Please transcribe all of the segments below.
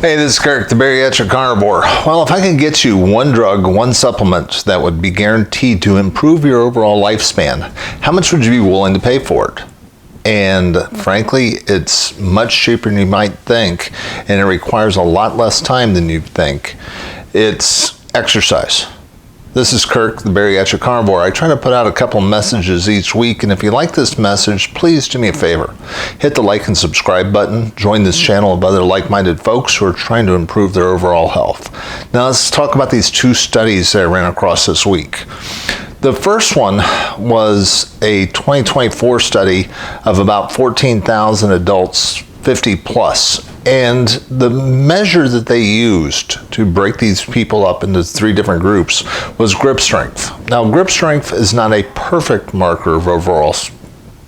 Hey, this is Kirk, the Bariatric Carnivore. Well, if I could get you one drug, one supplement that would be guaranteed to improve your overall lifespan, how much would you be willing to pay for it? And frankly, it's much cheaper than you might think, and it requires a lot less time than you think. It's exercise. This is Kirk, the Bariatric Carnivore. I try to put out a couple messages each week, and if you like this message, please do me a favor. Hit the like and subscribe button. Join this channel of other like-minded folks who are trying to improve their overall health. Now let's talk about these two studies that I ran across this week. The first one was a 2024 study of about 14,000 adults 50 plus. And the measure that they used to break these people up into three different groups was grip strength. Now, grip strength is not a perfect marker of overall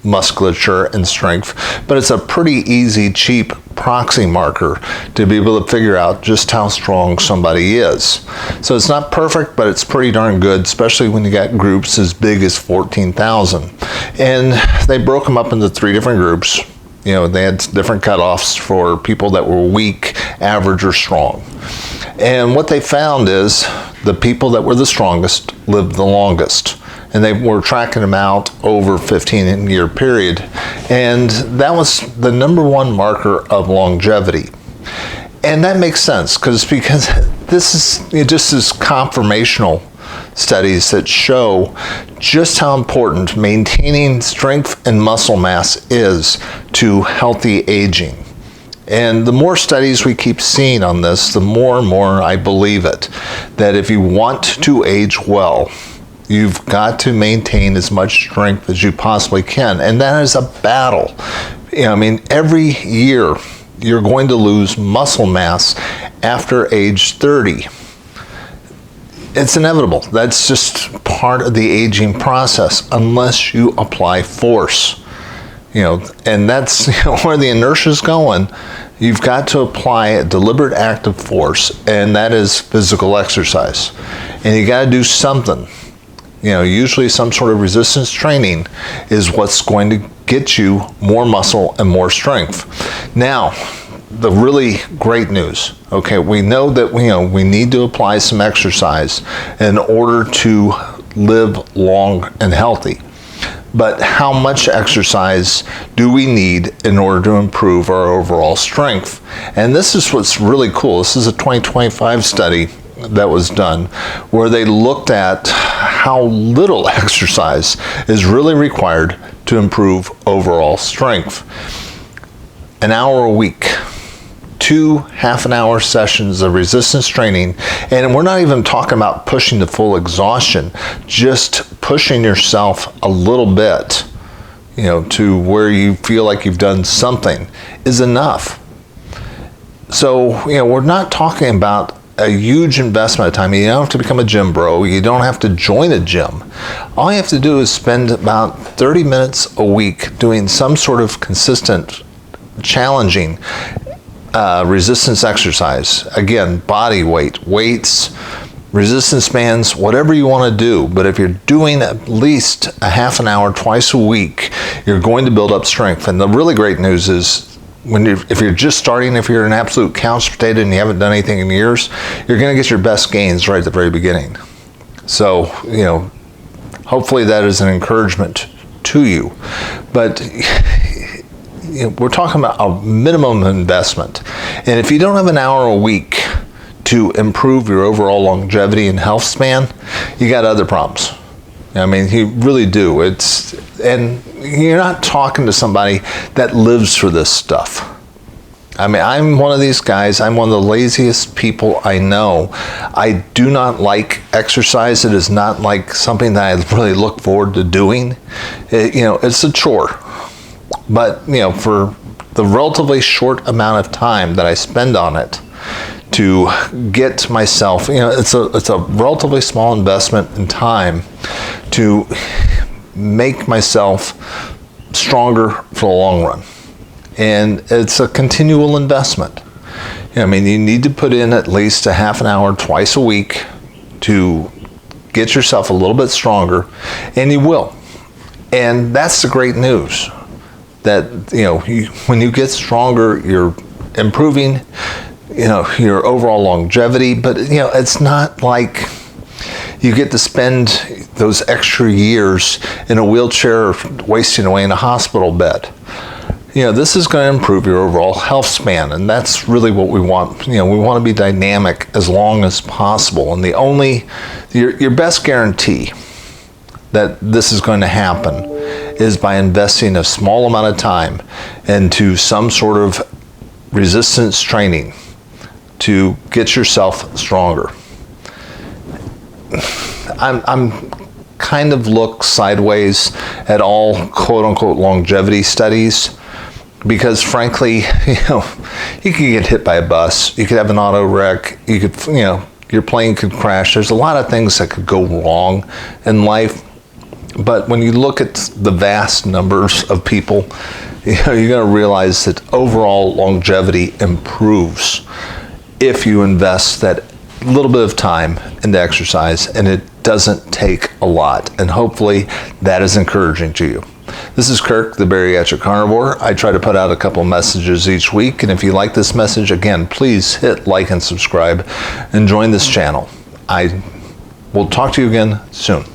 musculature and strength, but it's a pretty easy, cheap proxy marker to be able to figure out just how strong somebody is. So it's not perfect, but it's pretty darn good, especially when you got groups as big as 14,000. And they broke them up into three different groups. You know, they had different cutoffs for people that were weak, average, or strong. And what they found is the people that were the strongest lived the longest. And they were tracking them out over a 15-year period. And that was the number one marker of longevity. And that makes sense because this is just as confirmational studies that show just how important maintaining strength and muscle mass is to healthy aging. And the more studies we keep seeing on this, the more and more I believe it, that if you want to age well, you've got to maintain as much strength as you possibly can. And that is a battle. You know, I mean, every year you're going to lose muscle mass after age 30. It's inevitable. That's just part of the aging process unless you apply force. You know, and that's where the inertia is going. You've got to apply a deliberate act of force, and that is physical exercise. And you got to do something. You know, usually some sort of resistance training is what's going to get you more muscle and more strength. Now, the really great news, okay, we know that we need to apply some exercise in order to live long and healthy. But how much exercise do we need in order to improve our overall strength? And this is what's really cool. This is a 2025 study that was done where they looked at how little exercise is really required to improve overall strength. An hour a week. 2 half-an-hour sessions of resistance training, and we're not even talking about pushing to full exhaustion, just pushing yourself a little bit, you know, to where you feel like you've done something is enough. So, you know, we're not talking about a huge investment of time. You don't have to become a gym bro. You don't have to join a gym. All you have to do is spend about 30 minutes a week doing some sort of consistent, challenging resistance exercise. Again, body weight, weights, resistance bands, whatever you want to do. But if you're doing at least a half an hour twice a week, you're going to build up strength. And the really great news is if you're just starting, if you're an absolute couch potato and you haven't done anything in years, you're going to get your best gains right at the very beginning. So, you know, hopefully that is an encouragement to you. But we're talking about a minimum investment. And if you don't have an hour a week to improve your overall longevity and health span, you got other problems. I mean, you really do. And you're not talking to somebody that lives for this stuff. I mean, I'm one of these guys. I'm one of the laziest people I know. I do not like exercise. It is not like something that I really look forward to doing. It's a chore. But, you know, for the relatively short amount of time that I spend on it to get myself, you know, it's a relatively small investment in time to make myself stronger for the long run. And it's a continual investment. I mean, you need to put in at least a half an hour twice a week to get yourself a little bit stronger, and you will. And that's the great news. That, you know, when you get stronger, you're improving your overall longevity, but it's not like you get to spend those extra years in a wheelchair wasting away in a hospital bed. This is going to improve your overall health span, and that's really what we want. We want to be dynamic as long as possible, and your best guarantee that this is going to happen is by investing a small amount of time into some sort of resistance training to get yourself stronger. I'm kind of look sideways at all quote-unquote longevity studies because, frankly, you could get hit by a bus, you could have an auto wreck, you could, your plane could crash. There's a lot of things that could go wrong in life. But when you look at the vast numbers of people, you're going to realize that overall longevity improves if you invest that little bit of time into exercise, and it doesn't take a lot. And hopefully that is encouraging to you. This is Kirk, the Bariatric Carnivore. I try to put out a couple messages each week, and if you like this message, again, please hit like and subscribe and join this channel. I will talk to you again soon.